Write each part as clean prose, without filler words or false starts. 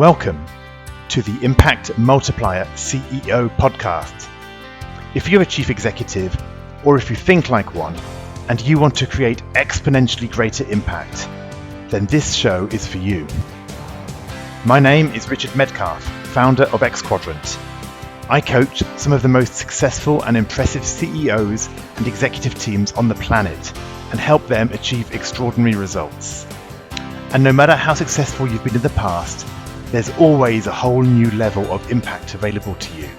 Welcome to the Impact Multiplier CEO podcast. If you're a chief executive, or if you think like one, and you want to create exponentially greater impact, then this show is for you. My name is Richard Medcalf, founder of X Quadrant. I coach some of the most successful and impressive CEOs and executive teams on the planet and help them achieve extraordinary results. And no matter how successful you've been in the past, there's always a whole new level of impact available to you.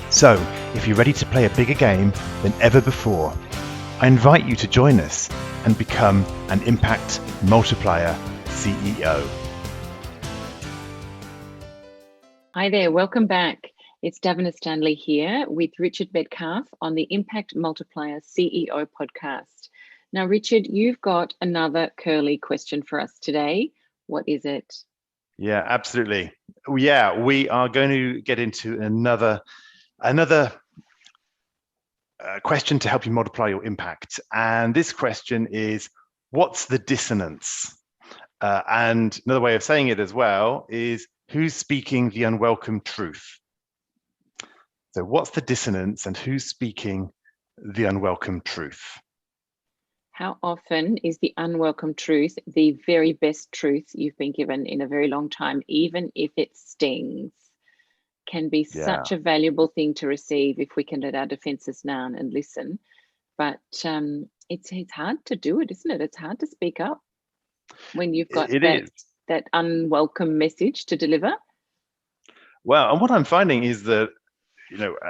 So, if you're ready to play a bigger game than ever before, I invite you to join us and become an Impact Multiplier CEO. Hi there, welcome back. It's Davina Stanley here with Richard Medcalf on the Impact Multiplier CEO podcast. Now, Richard, you've got another curly question for us today. What is it? Yeah, absolutely. Yeah, we are going to get into another question to help you multiply your impact. And this question is, what's the dissonance? And another way of saying it as well is, who's speaking the unwelcome truth? So what's the dissonance and who's speaking the unwelcome truth? How often is the unwelcome truth the very best truth you've been given in a very long time, even if it stings? Can be such a valuable thing to receive if we can let our defenses down and listen. But it's hard to do it, isn't it? It's hard to speak up when you've got that unwelcome message to deliver. Well, and what I'm finding is that,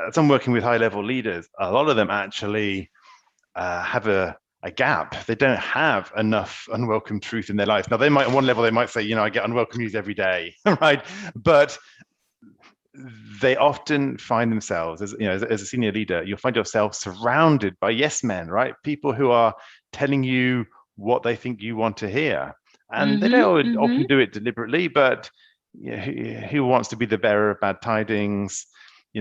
as I'm working with high-level leaders, a lot of them actually have a gap. They don't have enough unwelcome truth in their life. Now, they might, on one level, they might say, I get unwelcome news every day, right? But they often find themselves, as a senior leader, you'll find yourself surrounded by yes men, right? People who are telling you what they think you want to hear. And they don't often do it deliberately, but who wants to be the bearer of bad tidings?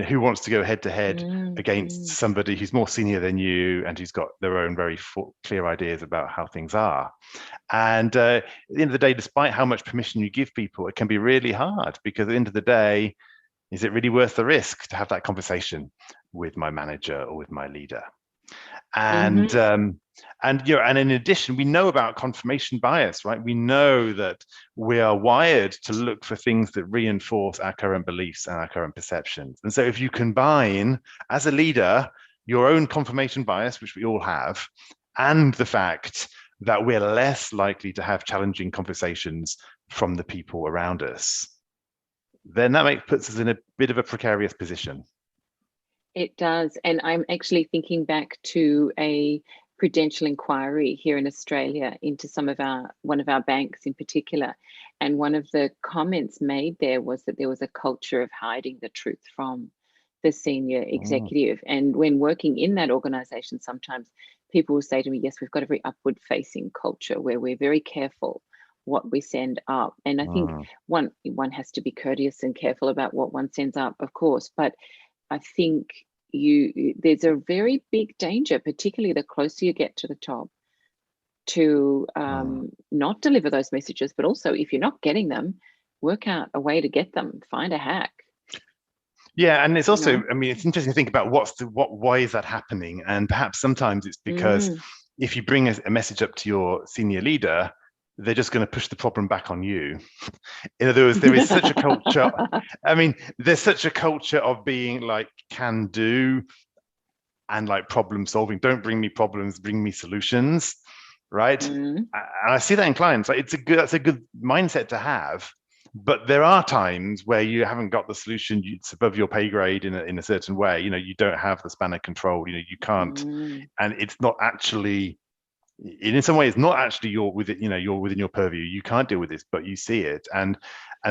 Who wants to go head to head against somebody who's more senior than you and who's got their own very clear ideas about how things are. And at the end of the day, despite how much permission you give people, it can be really hard, because at the end of the day, is it really worth the risk to have that conversation with my manager or with my leader? And and in addition, we know about confirmation bias, right? We know that we are wired to look for things that reinforce our current beliefs and our current perceptions. And so if you combine, as a leader, your own confirmation bias, which we all have, and the fact that we're less likely to have challenging conversations from the people around us, then that puts us in a bit of a precarious position. It does. And I'm actually thinking back to a prudential inquiry here in Australia into one of our banks in particular. And one of the comments made there was that there was a culture of hiding the truth from the senior executive. And when working in that organization, sometimes people will say to me, yes, we've got a very upward facing culture where we're very careful what we send up. And I think one has to be courteous and careful about what one sends up, of course, but I think there's a very big danger, particularly the closer you get to the top, to not deliver those messages, but also if you're not getting them, work out a way to get them, find a hack. Yeah, and it's also, it's interesting to think about why is that happening? And perhaps sometimes it's because if you bring a message up to your senior leader, they're just going to push the problem back on you. In other words, there is such a culture. There's such a culture of being like can do and like problem solving. Don't bring me problems, bring me solutions, right? And I see that in clients. Like that's a good mindset to have. But there are times where you haven't got the solution. It's above your pay grade in a certain way. You don't have the span of control. You can't, and it's not actually. In some ways, not actually you're within your purview. You can't deal with this, but you see it, and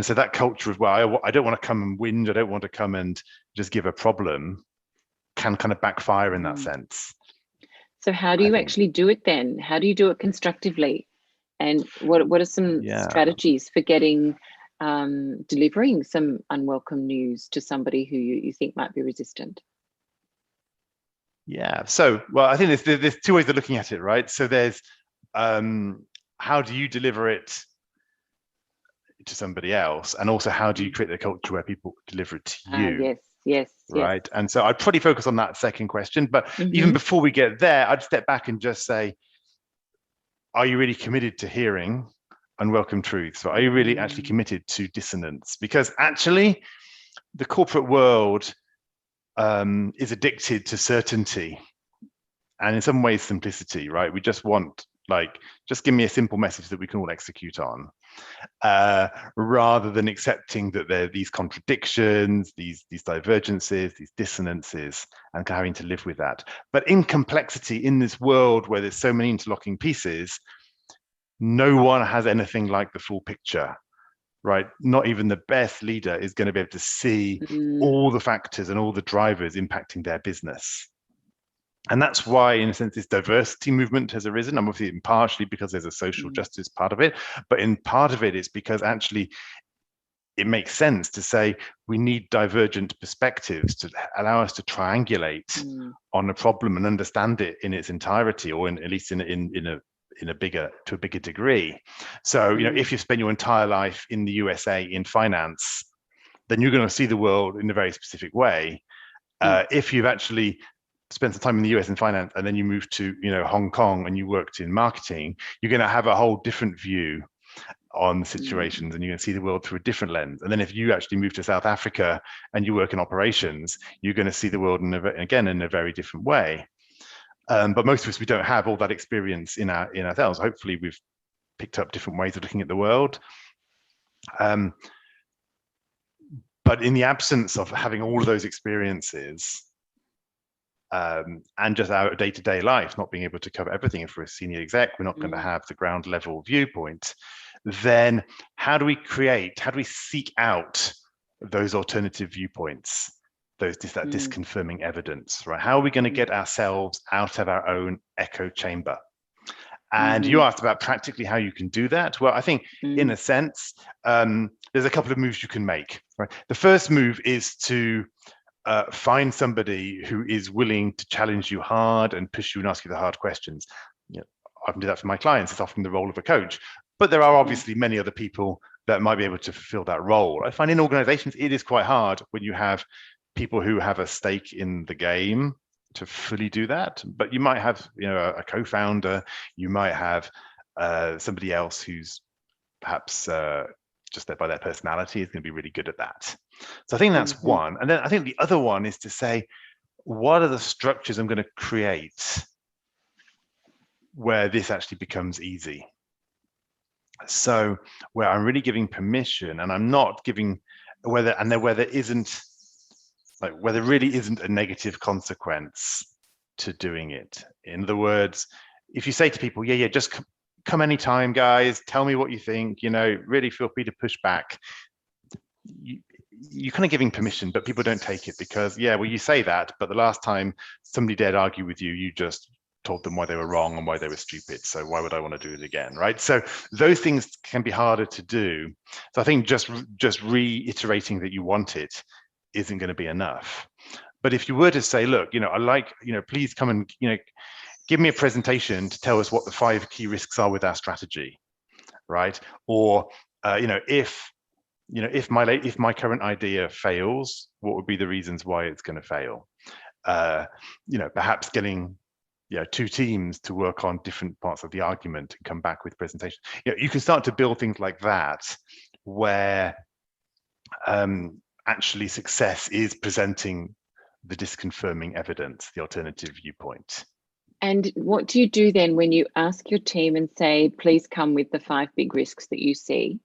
so that culture of, well, I don't want to come and whinge, I don't want to come and just give a problem, can kind of backfire in that sense. So how do you actually do it then? How do you do it constructively? And what are some strategies for delivering some unwelcome news to somebody who you think might be resistant? Yeah. So, well, I think there's two ways of looking at it, right? So there's how do you deliver it to somebody else, and also how do you create the culture where people deliver it to you? Yes. Right. And so I'd probably focus on that second question. But even before we get there, I'd step back and just say, are you really committed to hearing unwelcome truths? Or are you really actually committed to dissonance? Because actually, the corporate world is addicted to certainty and in some ways simplicity, right? We just want, like, just give me a simple message that we can all execute on, rather than accepting that there are these contradictions, these divergences, these dissonances, and having to live with that. But in complexity, in this world where there's so many interlocking pieces, no one has anything like the full picture, right? Not even the best leader is going to be able to see all the factors and all the drivers impacting their business. And that's why, in a sense, this diversity movement has arisen. I'm obviously partially because there's a social justice part of it, but in part of it, it's because actually it makes sense to say we need divergent perspectives to allow us to triangulate on a problem and understand it in its entirety, or at least to a bigger degree. So, if you've spent your entire life in the USA in finance, then you're going to see the world in a very specific way. If you've actually spent some time in the US in finance and then you move to Hong Kong and you worked in marketing, you're going to have a whole different view on the situations, and you're going to see the world through a different lens. And then if you actually move to South Africa and you work in operations, you're going to see the world in a very different way. But most of us, we don't have all that experience in ourselves. Hopefully we've picked up different ways of looking at the world. But in the absence of having all of those experiences, and just our day-to-day life, not being able to cover everything. If we're a senior exec, we're not going to have the ground level viewpoint. Then how do we seek out those alternative viewpoints, that disconfirming evidence, right? How are we going to get ourselves out of our own echo chamber? And you asked about practically how you can do that. Well, I think in a sense, there's a couple of moves you can make, right? The first move is to find somebody who is willing to challenge you hard and push you and ask you the hard questions. I often do that for my clients. It's often the role of a coach, but there are obviously many other people that might be able to fulfill that role. I find in organizations, it is quite hard when you have people who have a stake in the game to fully do that. But you might have, a co-founder, you might have somebody else who's perhaps just by their personality is going to be really good at that. So I think that's one. And then I think the other one is to say, what are the structures I'm going to create where this actually becomes easy? So where I'm really giving permission, and I'm not giving where there really isn't a negative consequence to doing it. In other words, if you say to people, just come anytime, guys, tell me what you think, really feel free to push back. You're kind of giving permission, but people don't take it because, you say that, but the last time somebody dared argue with you, you just told them why they were wrong and why they were stupid. So why would I want to do it again, right? So those things can be harder to do. So I think just reiterating that you want it isn't going to be enough. But if you were to say, look, please come and, give me a presentation to tell us what the 5 key risks are with our strategy, right? Or, if my current idea fails, what would be the reasons why it's going to fail? Perhaps getting 2 teams to work on different parts of the argument and come back with presentation. You can start to build things like that, where actually success is presenting the disconfirming evidence, the alternative viewpoint. And what do you do then when you ask your team and say, please come with the 5 big risks that you see,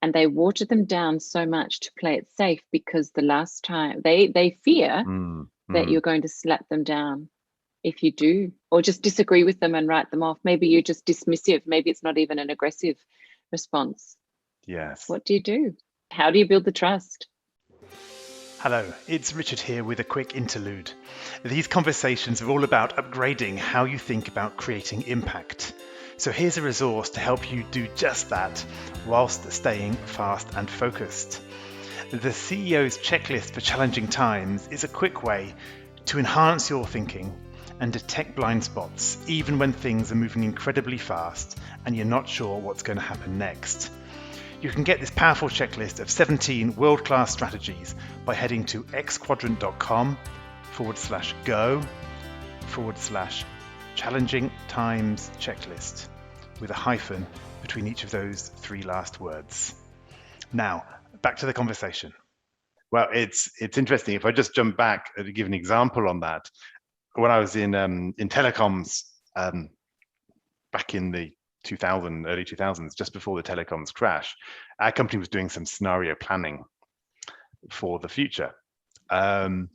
and they water them down so much to play it safe because the last time they fear that you're going to slap them down if you do, or just disagree with them and write them off? Maybe you're just dismissive. Maybe it's not even an aggressive response. Yes. What do you do? How do you build the trust? Hello, it's Richard here with a quick interlude. These conversations are all about upgrading how you think about creating impact. So here's a resource to help you do just that whilst staying fast and focused. The CEO's Checklist for Challenging Times is a quick way to enhance your thinking and detect blind spots, even when things are moving incredibly fast and you're not sure what's going to happen next. You can get this powerful checklist of 17 world-class strategies by heading to xquadrant.com/go/challenging times checklist with a hyphen between each of those three last words. Now, back to the conversation. Well, it's interesting. If I just jump back to give an example on that, when I was in telecoms back in the early 2000s, just before the telecoms crash, our company was doing some scenario planning for the future, and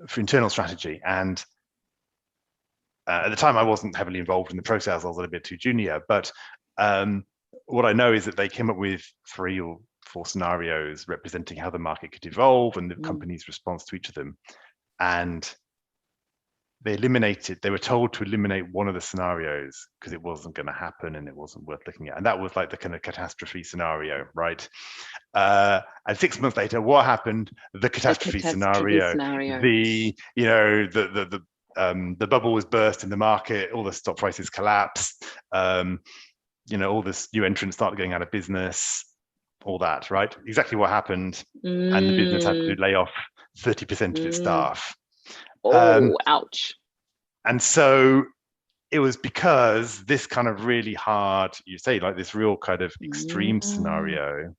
for internal strategy. And at the time, I wasn't heavily involved in the process. I was a little bit too junior, but what I know is that they came up with 3 or 4 scenarios representing how the market could evolve and the company's response to each of them. And they were told to eliminate one of the scenarios because it wasn't going to happen and it wasn't worth looking at. And that was like the kind of catastrophe scenario, right? And 6 months later, what happened? The catastrophe scenario. The bubble was burst in the market, all the stock prices collapsed, all this new entrants started going out of business, all that, right? Exactly what happened. And the business had to lay off 30% of its staff. Ouch. And so it was because this kind of really hard, like this real kind of extreme scenario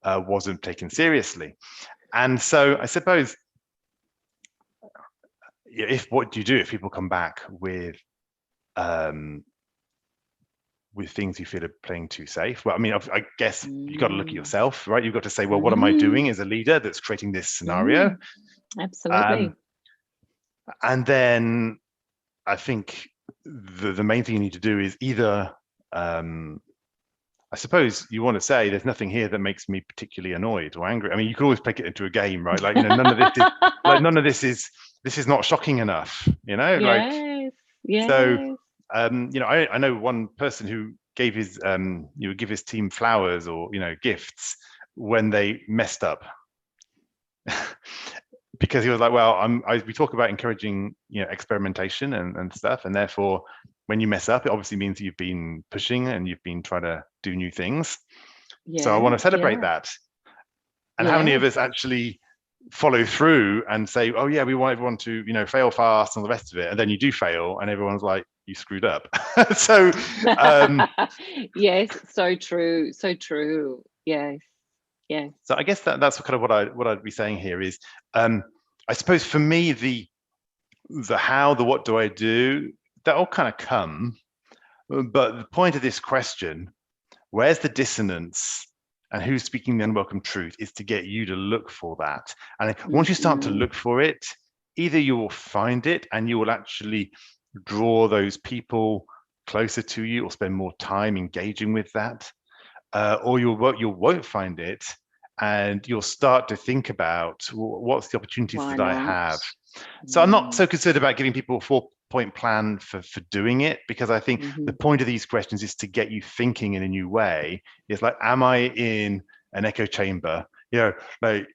wasn't taken seriously. And so I suppose, what do you do if people come back with things you feel are playing too safe? Well, I mean, I guess you've got to look at yourself, right? You've got to say, well, what am I doing as a leader that's creating this scenario? Absolutely. And then I think the main thing you need to do is either, I suppose you want to say there's nothing here that makes me particularly annoyed or angry. I mean, you can always take it into a game, right? Like, none of this is not shocking enough, Yes. So, I know one person who gave his, give his team flowers or, gifts when they messed up. Because he was like, well, we talk about encouraging, experimentation and stuff. And therefore, when you mess up, it obviously means that you've been pushing and you've been trying to do new things. So I want to celebrate that. And how many of us actually follow through and say, oh yeah, we want everyone to, fail fast and all the rest of it. And then you do fail and everyone's like, you screwed up. So, yes, so true. So true. Yes. Yeah. So I guess that's kind of what I'd be saying here is, I suppose for me, the how, the what do I do, that all kind of come. But the point of this question, where's the dissonance and who's speaking the unwelcome truth, is to get you to look for that. And once you start to look for it, either you will find it and you will actually draw those people closer to you or spend more time engaging with that. Or you won't find it, and you'll start to think about what's the opportunities that I have. So I'm not so concerned about giving people a 4-point plan for doing it, because I think the point of these questions is to get you thinking in a new way. It's like, am I in an echo chamber? Like,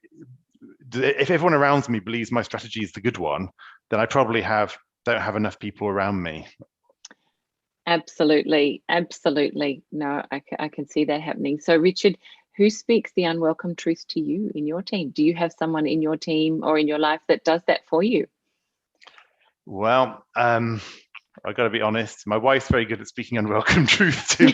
if everyone around me believes my strategy is the good one, then I probably don't have enough people around me. Absolutely. No, I can see that happening. So Richard, who speaks the unwelcome truth to you in your team? Do you have someone in your team or in your life that does that for you? Well, I've got to be honest. My wife's very good at speaking unwelcome truth to me.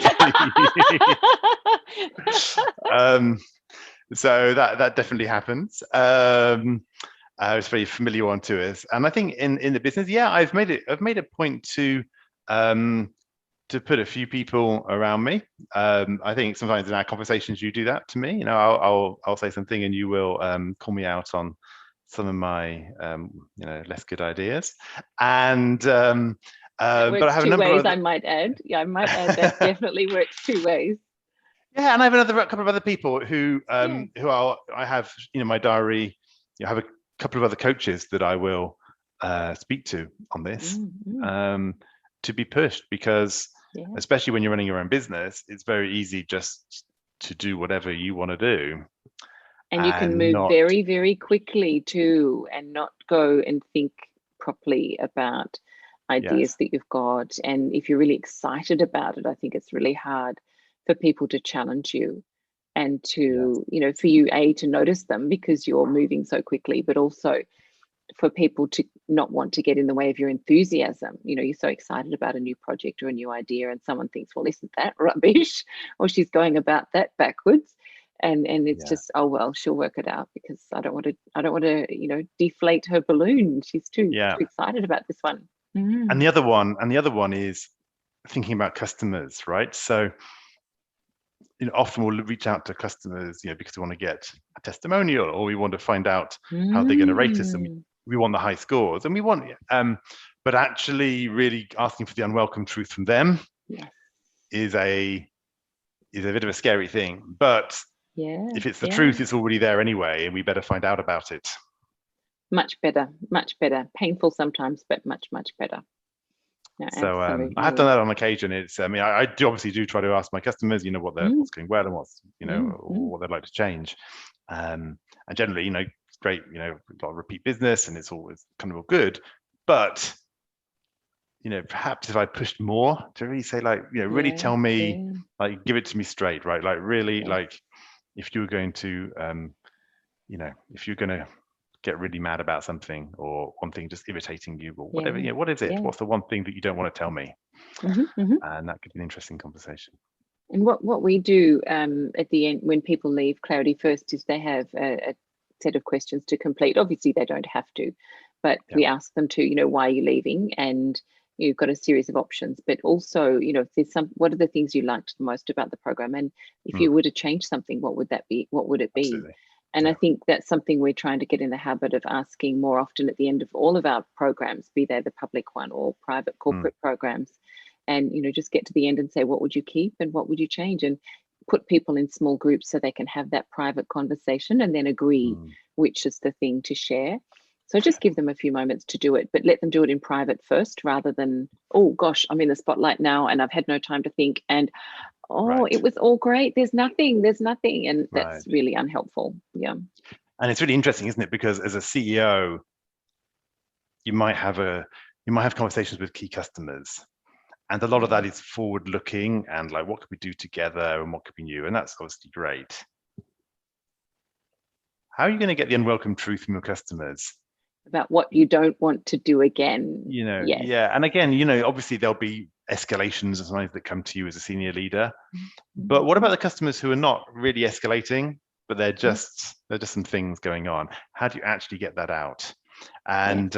So that definitely happens. It's a very familiar one to us. And I think in the business, I've made a point to put a few people around me. I think sometimes in our conversations you do that to me. I'll say something and you will call me out on some of my less good ideas. And but I have a number of I might add. Yeah, I might add that definitely works 2 ways. Yeah, and I have a couple of other people who I have my diary. I have a couple of other coaches that I will speak to on this to be pushed, because especially when you're running your own business, it's very easy just to do whatever you want to do. And you can move very, very quickly too, and not go and think properly about ideas that you've got. And if you're really excited about it, I think it's really hard for people to challenge you and to, for you, to notice them because you're moving so quickly, but also for people to not want to get in the way of your enthusiasm. You're so excited about a new project or a new idea, and someone thinks, well, isn't that rubbish? Or she's going about that backwards. And it's just, oh, well, she'll work it out because I don't want to, deflate her balloon. She's too excited about this one. And the other one is thinking about customers, right? So, often we'll reach out to customers, because we want to get a testimonial, or we want to find out how they're going to rate us, and we want the high scores, and we want, but actually really asking for the unwelcome truth from them is a bit of a scary thing. But if it's the truth, it's already there anyway, and we better find out about it. Much better. Painful sometimes, but much better. No, so I have done that on occasion. It's I do obviously try to ask my customers, what's going well and what's what they'd like to change, and generally, it's great, we've got a repeat business and it's always kind of all good, but perhaps if I pushed more to really say, like, really tell me, like, give it to me straight, right? Like, really, like, if you're going to if you're going to get really mad about something, or one thing just irritating you, or whatever, what is it? What's the one thing that you don't want to tell me? And that could be an interesting conversation. And what we do at the end when people leave Clarity First is they have a set of questions to complete. Obviously they don't have to, but we ask them to, why are you leaving? And you've got a series of options, but also, if there's what are the things you liked the most about the program? And if you were to change something, what would that be? What would it be? Absolutely. And I think that's something we're trying to get in the habit of asking more often at the end of all of our programs, be they the public one or private corporate programs. And, just get to the end and say, what would you keep and what would you change? And put people in small groups so they can have that private conversation and then agree which is the thing to share. So just give them a few moments to do it, but let them do it in private first, rather than, oh gosh, I'm in the spotlight now and I've had no time to think, and it was all great, there's nothing, and that's really unhelpful. And it's really interesting, isn't it? Because as a CEO, you might have conversations with key customers, and a lot of that is forward looking and like, what could we do together and what could be new, and that's obviously great. How are you going to get the unwelcome truth from your customers about what you don't want to do again? And again, obviously there'll be escalations and sometimes that come to you as a senior leader, but what about the customers who are not really escalating, but they're just some things going on? How do you actually get that out? And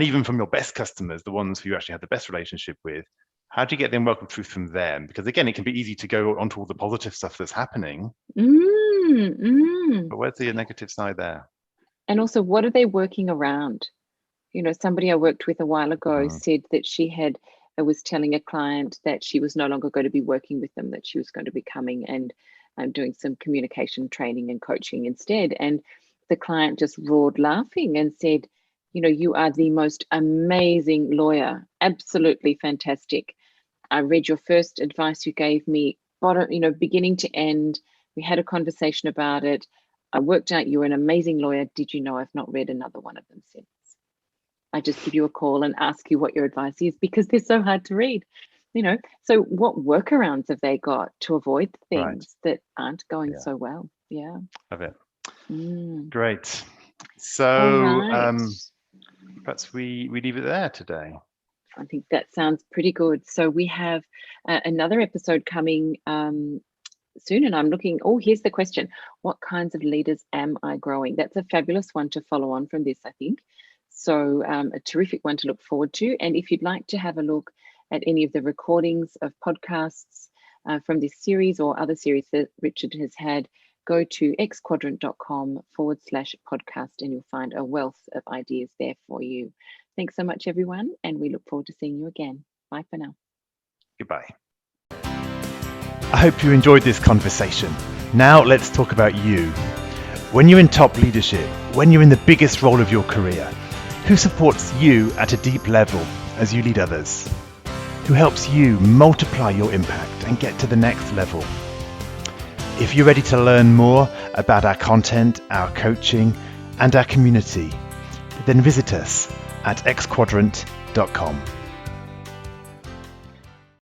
even from your best customers, the ones who you actually have the best relationship with, how do you get the unwelcome truth from them? Because again, it can be easy to go onto all the positive stuff that's happening, but where's the negative side there? And also, what are they working around? Somebody I worked with a while ago said that she was telling a client that she was no longer going to be working with them, that she was going to be coming and doing some communication training and coaching instead. And the client just roared laughing and said, you are the most amazing lawyer, absolutely fantastic. I read your first advice you gave me, beginning to end. We had a conversation about it. I worked out you're an amazing lawyer. Did you know I've not read another one of them since? I just give you a call and ask you what your advice is because they're so hard to read. So what workarounds have they got to avoid things that aren't going so well? Love it. Great. So perhaps we leave it there today. I think that sounds pretty good. So we have another episode coming soon, and I'm looking, here's the question: what kinds of leaders am I growing? That's a fabulous one to follow on from this, I think. So a terrific one to look forward to. And if you'd like to have a look at any of the recordings of podcasts from this series or other series that Richard has had, go to xquadrant.com/podcast and you'll find a wealth of ideas there for you. Thanks so much, everyone, and we look forward to seeing you again. Bye for now. Goodbye. I hope you enjoyed this conversation. Now let's talk about you. When you're in top leadership, when you're in the biggest role of your career, who supports you at a deep level as you lead others? Who helps you multiply your impact and get to the next level? If you're ready to learn more about our content, our coaching, and our community, then visit us at xquadrant.com. impact.com.